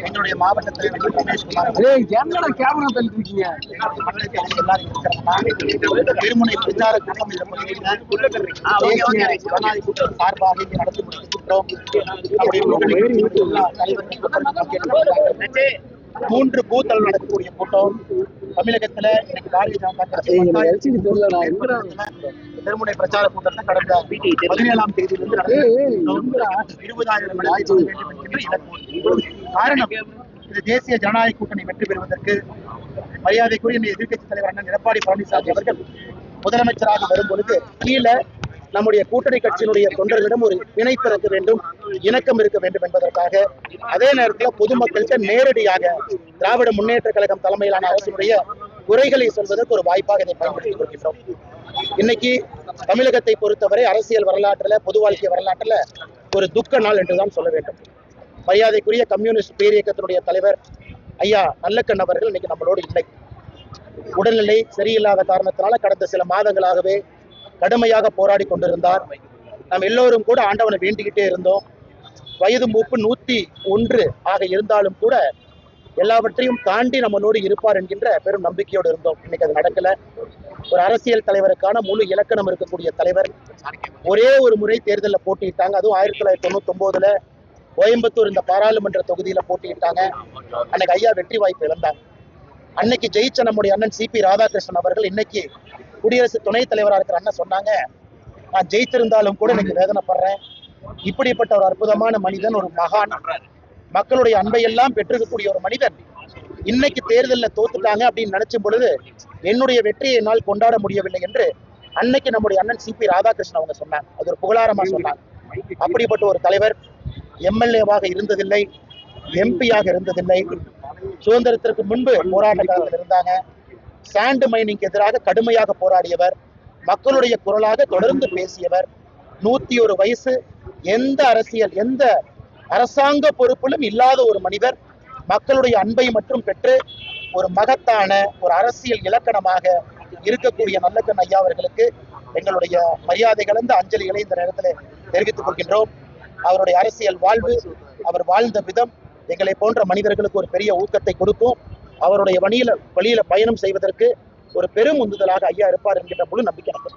எங்களுடைய மாவட்ட தலைவர் ரமேஷ்குமார் திருமுனை பிரச்சார கூட்டம் சார்பாக நடத்தி முடித்திருக்கிறோம். 3 பூத்தல் நடக்கக்கூடிய கூட்டம் தமிழகத்துல இன்னைக்கு பாரதிய ஜனதா கட்சி திருமுனை பிரச்சார கூட்டத்தை கடந்த 17ஆம் தேதியிலிருந்து 20,000 காரணம் இது தேசிய ஜனநாயக கூட்டணி வெற்றி பெறுவதற்கு மரியாதைக்குரிய எதிர்கட்சி தலைவர் அண்ணன் எடப்பாடி பழனிசாமி அவர்கள் முதலமைச்சராக வரும்பொழுது கீழே நம்முடைய கூட்டணி கட்சியினுடைய தொண்டர்களிடம் ஒரு பிணைப்பு இருக்க வேண்டும், இணக்கம் இருக்க வேண்டும் என்பதற்காக அதே நேரத்தில் பொதுமக்கள்கிட்ட நேரடியாக திராவிட முன்னேற்ற கழகம் தலைமையிலான அரசினுடைய குறைகளை சொல்வதற்கு ஒரு வாய்ப்பாக இதை பயன்படுத்திக் கொள்கின்றோம். இன்னைக்கு தமிழகத்தை பொறுத்தவரை அரசியல் வரலாற்றுல பொது வாழ்க்கை வரலாற்றுல ஒரு துக்க நாள் என்றுதான் சொல்ல வேண்டும். மரியாதைக்குரிய கம்யூனிஸ்ட் பேரியக்கத்தினுடைய தலைவர் ஐயா நல்லக்கண் அவர்கள் இன்னைக்கு நம்மளோடு இல்லை. உடல்நிலை சரியில்லாத காரணத்தினால கடந்த சில மாதங்களாகவே கடுமையாக போராடி கொண்டிருந்தார். நாம் எல்லோரும் கூட ஆண்டவனை வேண்டிக்கிட்டே இருந்தோம். வயது மூப்பு 101 ஆக இருந்தாலும் கூட எல்லாவற்றையும் தாண்டி நம்மளோடு இருப்பார் என்கின்ற பெரும் நம்பிக்கையோடு இருந்தோம். இன்னைக்கு அது நடக்கல. ஒரு அரசியல் தலைவருக்கான முழு இலக்கணம் இருக்கக்கூடிய தலைவர் ஒரே ஒரு முறை தேர்தலில் போட்டியிட்டாங்க. அதுவும் 1999 கோயம்புத்தூர் இந்த பாராளுமன்ற தொகுதியில போட்டியிட்டாங்க. அன்னைக்கு ஐயா வெற்றி வாய்ப்பு இழந்தாங்க. அன்னைக்கு ஜெயிச்ச நம்முடைய அண்ணன் சிபி ராதாகிருஷ்ணன் அவர்கள் இன்னைக்கு குடியரசு துணைத் தலைவராக இருக்கிற அண்ணன் சொன்னாங்க, நான் ஜெயித்திருந்தாலும் கூட இன்னைக்கு வேதனைப்படுறேன். இப்படிப்பட்ட ஒரு அற்புதமான மனிதன், ஒரு மகான், மக்களுடைய அன்பை எல்லாம் பெற்றிருக்கக்கூடிய ஒரு மனிதன் இன்னைக்கு தேர்தலில் தோத்துட்டாங்க அப்படின்னு நினைச்சும் பொழுது என்னுடைய வெற்றியை என்னால் கொண்டாட முடியவில்லை என்று அன்னைக்கு நம்முடைய அண்ணன் சிபி ராதாகிருஷ்ணன் அவங்க சொன்னாங்க. அது ஒரு புகழாரமா சொன்னாங்க. அப்படிப்பட்ட ஒரு தலைவர் எம்எல்ஏவாக இருந்ததில்லை, எம்பியாக இருந்ததில்லை. சுதந்திரத்திற்கு முன்பு போராட்ட காலத்தில் இருந்தாங்க. சாண்ட் மைனிங் எதிராக கடுமையாக போராடியவர், மக்களுடைய குரலாக தொடர்ந்து பேசியவர். 101 வயசு, எந்த அரசியல் எந்த அரசாங்க பொறுப்பிலும் இல்லாத ஒரு மனிதர் மக்களுடைய அன்பை மட்டும் பெற்று ஒரு மகத்தான ஒரு அரசியல் இலக்கணமாக இருக்கக்கூடிய நல்லக்கண் ஐயா அவர்களுக்கு எங்களுடைய மரியாதை கலந்த அஞ்சலிகளை இந்த நேரத்தில் தெரிவித்துக் கொள்கின்றோம். அவருடைய அரசியல் வாழ்வு, அவர் வாழ்ந்த விதம் எங்களை போன்ற மனிதர்களுக்கு ஒரு பெரிய ஊக்கத்தை கொடுக்கும். அவருடைய வழியில பயணம் செய்வதற்கு ஒரு பெரும் உந்துதலாக ஐயா இருப்பார் என்கின்ற முழு நம்பிக்கை எனக்கு.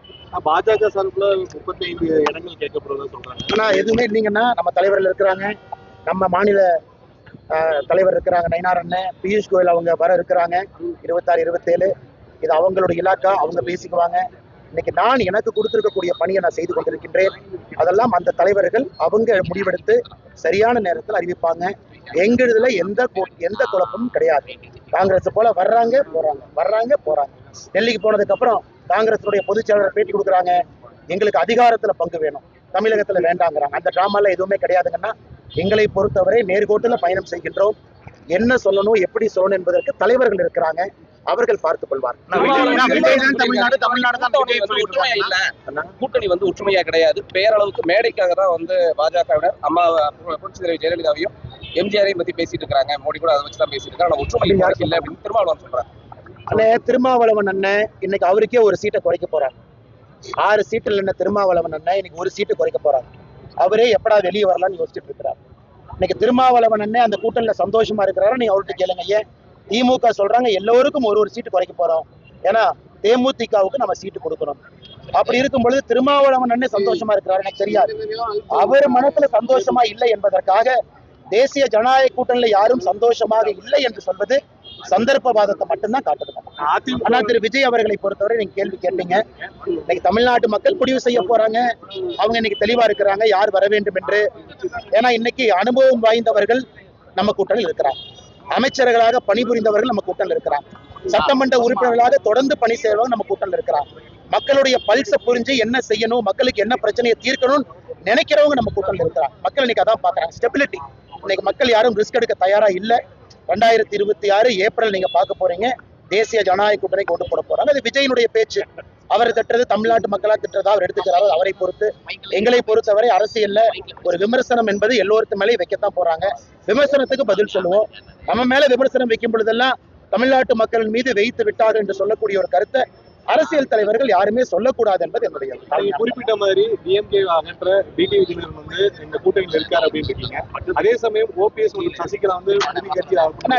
பாஜக சார்பில் 35 இடங்கள் கேட்கப்படுறதா சொல்றாங்க. ஆனா எதுவுமே இல்லைங்கன்னா நம்ம தலைவர்கள் இருக்கிறாங்க, நம்ம மாநில தலைவர் இருக்கிறாங்க நயினார் அண்ணன், பியூஷ் கோயல் அவங்க வர இருக்கிறாங்க 26, 27. இது அவங்களுடைய இலாக்கா, அவங்க பேசிக்குவாங்க. இன்னைக்கு நான் எனக்கு கொடுத்திருக்கக்கூடிய பணியை நான் செய்து கொண்டிருக்கின்றேன். அதெல்லாம் அந்த தலைவர்கள் அவங்க முடிவெடுத்து சரியான நேரத்தில் அறிவிப்பாங்க. எங்களுதுல எந்த குழப்பமும் கிடையாது. காங்கிரஸ் போல வர்றாங்க போறாங்க. டெல்லிக்கு போனதுக்கு அப்புறம் காங்கிரஸுடைய பொதுச் செயலாளர் பேட்டி கொடுக்குறாங்க, எங்களுக்கு அதிகாரத்துல பங்கு வேணும், தமிழகத்துல வேண்டாங்கிறாங்க. அந்த டிராமால எதுவுமே கிடையாதுங்கன்னா எங்களை பொறுத்தவரை நேர்கோட்டுல பயணம் செய்கின்றோம். என்ன சொல்லணும், எப்படி சொல்லணும் என்பதற்கு தலைவர்கள் இருக்கிறாங்க, அவர்கள் பார்த்துக் கொள்வார். கூட்டணி ஒற்றுமையா கிடையாது, பேரளவுக்கு மேடைக்காக தான் பாஜகவினர் அம்மா புரட்சித் தலைவர் ஜெயலலிதாவையும் எம்ஜிஆரையும் பத்தி பேசிட்டு இருக்காங்க. மோடி கூட அதை வச்சுதான் பேசிட்டு இருக்காங்க. ஒற்றுமை இல்லை அப்படின்னு திருமாவளவன் சொல்றாங்க. திருமாவளவன் அண்ணன் இன்னைக்கு அவருக்கே ஒரு சீட்டை குறைக்க போறாங்க. 6 சீட்டில் என்ன திருமாவளவன் அண்ணன் இன்னைக்கு ஒரு சீட்டு குறைக்க போறாங்க. அவரே எப்படா வெளியே வரலாம்னு யோசிச்சுட்டு இருக்கிறார். இன்னைக்கு திருமாவளவன் அண்ணன் அந்த கூட்டணியில சந்தோஷமா இருக்கிறாரு. நீங்க அவர்கிட்ட கேளுங்க. ஏன் திமுக சொல்றாங்க எல்லோருக்கும் ஒரு சீட்டு குறைக்க போறோம், ஏன்னா தேமுதிகவுக்கு நம்ம சீட்டு கொடுக்கணும். அப்படி இருக்கும் பொழுது திருமாவளவன் அண்ணன் சந்தோஷமா இருக்கிறாரு எனக்கு தெரியாது. அவர் மனசுல சந்தோஷமா இல்லை என்பதற்காக தேசிய ஜனநாயக கூட்டணியில யாரும் சந்தோஷமாக இல்லை என்று சொல்வது சந்தர்ப்பவாதத்தை மட்டும்தான் காட்டுது. ஆனா திரு விஜய் அவர்களை பொறுத்தவரை நீங்க கேள்வி கேட்டீங்க. இன்னைக்கு தமிழ்நாட்டு மக்கள் முடிவு செய்ய போறாங்க. அவங்க இன்னைக்கு தெளிவா இருக்கிறாங்க யார் வர வேண்டும் என்று. ஏன்னா இன்னைக்கு அனுபவம் வாய்ந்தவர்கள் நம்ம கூட்டணியில் இருக்கிறாங்க, அமைச்சர்களாக பணிபுரிந்தவர்கள் நம்ம கூட்டணியில் இருக்கிறாங்க, சட்டமன்ற உறுப்பினர்களாக தொடர்ந்து பணி செய்வர்கள் நம்ம கூட்டணியில் இருக்கிறாங்க, மக்களுடைய பல்ச புரிஞ்சு என்ன செய்யணும், மக்களுக்கு என்ன பிரச்சனையை தீர்க்கணும்னு நினைக்கிறவங்க நம்ம கூட்டணியில் இருக்கிறாங்க. மக்கள் இன்னைக்கு அதான் பாக்குறாங்க, ஸ்டெபிலிட்டி. இன்னைக்கு மக்கள் யாரும் ரிஸ்க் எடுக்க தயாரா இல்ல. 2026 ஏப்ரல் நீங்க பார்க்க போறீங்க, தேசிய ஜனநாயக கூட்டணிக்கு ஓட்டு போட போறாங்க. அது விஜயனுடைய பேச்சு. அவர் திட்டுறது தமிழ்நாட்டு மக்களா திட்டுறதா அவர் எடுத்துக்கிறாரோ அவரை பொறுத்து. எங்களை பொறுத்தவரை அரசியல்ல ஒரு விமர்சனம் என்பது எல்லோருக்கு மேலே வைக்கத்தான் போறாங்க. விமர்சனத்துக்கு பதில் சொல்லுவோம். நம்ம மேல விமர்சனம் வைக்கும் பொழுதெல்லாம் தமிழ்நாட்டு மக்களின் மீது வைத்து விட்டார் என்று சொல்லக்கூடிய ஒரு கருத்தை அரசியல் தலைவர்கள் யாருமே சொல்லக்கூடாது என்பது என்னுடைய. குறிப்பிட்ட மாதிரி டிஎம்கே அகற்ற டிடிவி தினகரன் வந்து இந்த கூட்டணியில் இருக்காரு அப்படின்னு இருக்கீங்க. அதே சமயம் ஓபிஎஸ் சசிகலா வந்து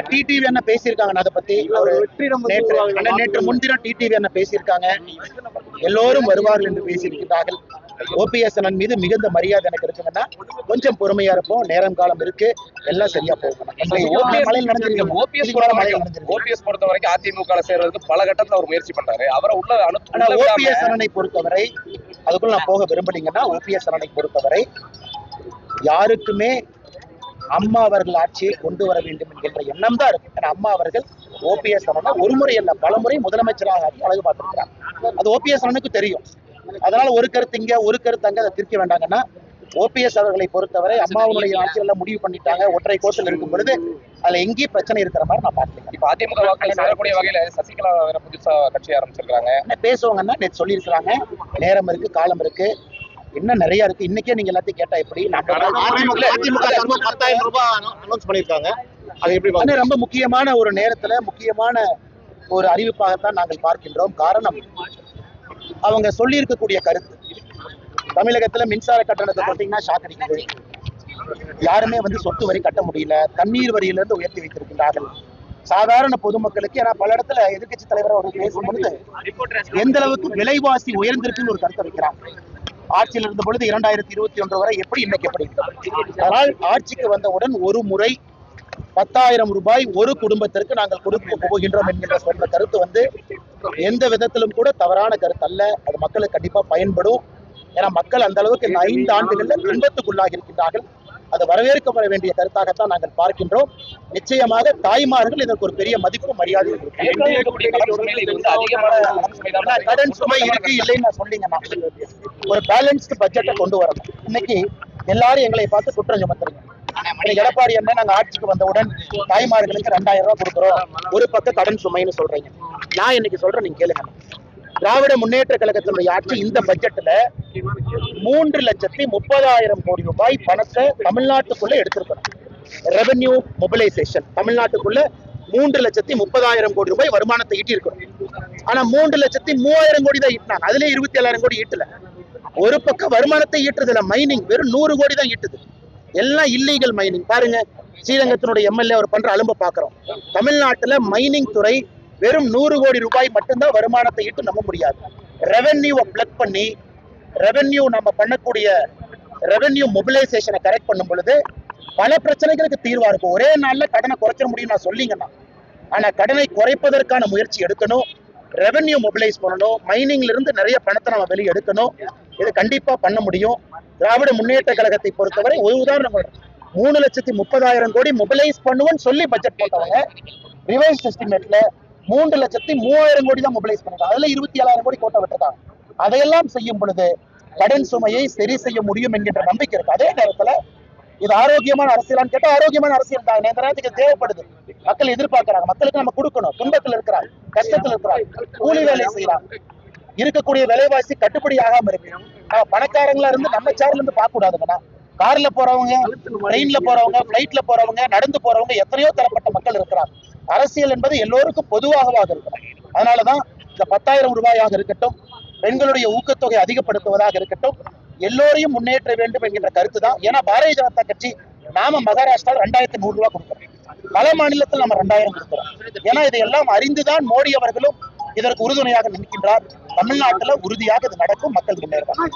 டிடிவி என்ன பேசியிருக்காங்க அதை பத்தி. நேற்று முன்தினம் டிடிவி என்ன பேசியிருக்காங்க. எல்லோரும் வருவார்கள் என்று பேசியிருக்கிறார்கள். ஓபிஎஸ் அண்ணன் மீது மிகுந்த மரியாதை எனக்கு இருக்குங்கன்னா கொஞ்சம் பொறுமையா இருப்போம். நேரம் காலம் இருக்கு, எல்லாம் சரியா போகும். ஓபிஎஸ் பொறுத்த வரைக்கும் அதிமுக சேர்றதுக்கு பல கட்டத்துல அவர் முயற்சி பண்றாரு. அவரை உள்ள ஓபிஎஸ் அண்ணனை பொறுத்தவரை அதுக்குள்ள நான் போக விரும்பலீங்கன்னா, ஓபிஎஸ் அண்ணனை பொறுத்தவரை யாருக்குமே அம்மா அவர்கள் ஆட்சியை கொண்டு வர வேண்டும் என்கின்ற எண்ணம் தான் இருக்கு. ஏன்னா அம்மா அவர்கள் ஓபிஎஸ் அண்ணனை ஒரு முறை அல்ல பல முறை முதலமைச்சராக ஆக்கி அழகு பார்த்திருக்கிறாங்க. அது ஓபிஎஸ் அண்ணனுக்கு தெரியும். அதனால ஒரு கருத்து இங்க ஒரு கருத்து அங்க அதை திருக்க வேண்டாங்கன்னா, ஓபிஎஸ் அவர்களை பொறுத்தவரை அம்மாவுடைய ஆட்சியெல்லாம் முடிவு பண்ணிட்டாங்க. ஒற்றை கோஷம் இருக்கும் பொழுது அதுல எங்கேயும் பிரச்சனை இருக்கிற மாதிரி நான் பார்க்கல. இப்ப அதிமுக வாக்களை சேரக்கூடிய வகையில சசிகலா வேற புதுசா கட்சி ஆரம்பிச்சிருக்காங்க. என்ன பேசுவாங்கன்னா நேற்று சொல்லியிருக்கிறாங்க. நேரம் இருக்கு, காலம் இருக்கு, இன்னும் நிறைய இருக்கு. இன்னைக்கே நீங்க எல்லாத்தையும் கேட்டா எப்படி? ரொம்ப முக்கியமான ஒரு நேரத்துல முக்கியமான ஒரு அறிவிப்பாகத்தான் நாங்கள் பார்க்கின்றோம். காரணம், அவங்க சொல்லி இருக்கக்கூடிய கருத்து. தமிழகத்துல மின்சார கட்டணத்தை பார்த்தீங்கன்னா ஷாக் அடிக்குது. யாருமே சொத்து வரி கட்ட முடியல. தண்ணீர் வரியில இருந்து உயர்த்தி வைத்திருக்கின்றார்கள். சாதாரண பொதுமக்களுக்கு. ஏன்னா பல இடத்துல எதிர்கட்சி தலைவர் அவர்கள் பேசும்பொழுது எந்த அளவுக்கு விலைவாசி உயர்ந்திருக்குன்னு ஒரு கருத்தை வைக்கிறாங்க. ஆட்சியில் இருந்த பொழுது 2021 வரை எப்படி இன்னைக்கு எப்படி. அதனால் ஆட்சிக்கு வந்தவுடன் ஒரு முறை 10,000 ரூபாய் ஒரு குடும்பத்திற்கு நாங்கள் கொடுக்க போகின்றோம் என்கின்ற சொல்ற கருத்து எந்த விதத்திலும் கூட தவறான கருத்து அல்ல. அது மக்களுக்கு கண்டிப்பா பயன்படும். ஏன்னா மக்கள் அந்த அளவுக்கு இந்த 5 ஆண்டுகள்ல துன்பத்துக்குள்ளாகி இருக்கின்றார்கள். அது வரவேற்கப்பட வேண்டிய கருத்தாகத்தான் நாங்கள் பார்க்கின்றோம். நிச்சயமாக தாய்மார்கள் இதற்கு ஒரு பெரிய மதிப்பு மரியாதை கடன் சுமை இருக்கு இல்லைன்னு நான் சொல்லிங்கன்னா, ஒரு பேலன்ஸ்டு பட்ஜெட்டை கொண்டு வரணும். இன்னைக்கு எல்லாரும் எங்களை பார்த்து குற்றம் சுமத்துறீங்க. எடப்பாடி என்ன நாங்க ஆட்சிக்கு வந்தவுடன் தாய்மார்களுக்கு 2,000 ரூபாய் கொடுக்குறோம், ஒரு பக்கம் கடன் சுமைன்னு சொல்றீங்க. நான் இன்னைக்கு சொல்றேன், நீங்க கேளுங்க. திராவிட முன்னேற்ற கழகத்தினுடைய ஆட்சி இந்த பட்ஜெட்ல 3,30,000 கோடி ரூபாய் பணத்தை தமிழ்நாட்டுக்குள்ள எடுத்திருக்கணும். ரெவென்யூ மொபிலைசேஷன் தமிழ்நாட்டுக்குள்ள 3,30,000 கோடி ரூபாய் வருமானத்தை ஈட்டி இருக்கணும். ஆனா 3,03,000 கோடி தான் ஈட்டினாங்க. அதுல 27,000 கோடி ஈட்டல. ஒரு பக்கம் வருமானத்தை ஈட்டுறதுல மைனிங் வெறும் 100 கோடி தான் ஈட்டுது. எல்லாம் இல்லீகல் மைனிங். பாருங்க, ஸ்ரீரங்கத்தினுடைய எம்எல்ஏ அவர் பண்ற அலும்ப பாக்குறோம். தமிழ்நாட்டுல மைனிங் துறை வெறும் 100 கோடி ரூபாய் மட்டும்தான் வருமானத்தை ஈட்டு நம்ப முடியாது. ரெவென்யூவை பிளக் பண்ணி ரெவென்யூ நம்ம பண்ணக்கூடிய ரெவென்யூ மொபிலைசேஷனை கரெக்ட் பண்ணும் பொழுது பல பிரச்சனைகளுக்கு தீர்வா இருக்கும். ஒரே நாள்ல கடனை குறைச்சிட முடியும் நான் சொல்லிங்கன்னா. ஆனா கடனை குறைப்பதற்கான முயற்சி எடுக்கணும். ரெவென்யூ மொபிலைஸ் பண்ணணும். மைனிங்ல இருந்து நிறைய பணத்தை நம்ம வெளியே எடுக்கணும். இது கண்டிப்பா பண்ண முடியும். திராவிட முன்னேற்ற கழகத்தை பொறுத்தவரை ஒரு உதாரணம் 3,30,000 கோடி மொபிலைஸ் பண்ணுவோம்னு சொல்லி பட்ஜெட் போட்டவங்க ரிவைஸ் எஸ்டிமேட்ல 3,03,000 கோடி தான் மொபிலைஸ் பண்ணிருக்காங்க. அதுல 27,000 கோடி கோட்டை விட்டுருக்காங்க. அதையெல்லாம் செய்யும் பொழுது கடன் சுமையை சரி செய்ய முடியும் என்கின்ற நம்பிக்கை இருக்கு. அதே நேரத்துல இது ஆரோக்கியமான அரசியலான்னு கேட்டா ஆரோக்கியமான அரசியல் தான். இந்த நேரத்துக்கு தேவைப்படுது. மக்கள் எதிர்பார்க்கிறாங்க. மக்களுக்கு நம்ம கொடுக்கணும். துன்பத்தில் இருக்கிறாங்க, கஷ்டத்தில் இருக்கிறாங்க, கூலி வேலை செய்யறாங்க. இருக்கக்கூடிய விலைவாசி கட்டுப்படி ஆகாம இருக்கு. நம்ம பணக்காரங்களா இருந்து நம்ம சேர்ல இருந்து பார்க்க கூடாதுங்கண்ணா. கார்ல போறவங்க, ட்ரெயின்ல போறவங்க, பிளைட்ல போறவங்க, நடந்து போறவங்க, எத்தனையோ தரப்பட்ட மக்கள் இருக்கிறாங்க. அரசியல் என்பது எல்லோருக்கும் பொதுவாகவாக இருக்கணும். அதனாலதான் இந்த 10,000 ரூபாயாக இருக்கட்டும், பெண்களுடைய ஊக்கத்தொகை அதிகப்படுத்துவதாக இருக்கட்டும், எல்லோரையும் முன்னேற்ற வேண்டும் என்கின்ற கருத்து தான். ஏன்னா பாரதிய ஜனதா கட்சி நாம மகாராஷ்டிரா 2,100 ரூபாய் கொடுக்கிறோம். பல மாநிலத்தில் நம்ம 2,000 கொடுக்கிறோம். ஏன்னா இதையெல்லாம் அறிந்துதான் மோடி அவர்களும் இதற்கு உறுதுணையாக நிற்கின்றார். தமிழ்நாட்டில் உறுதியாக இது நடக்கும். மக்கள் முன்னேறுவாங்க.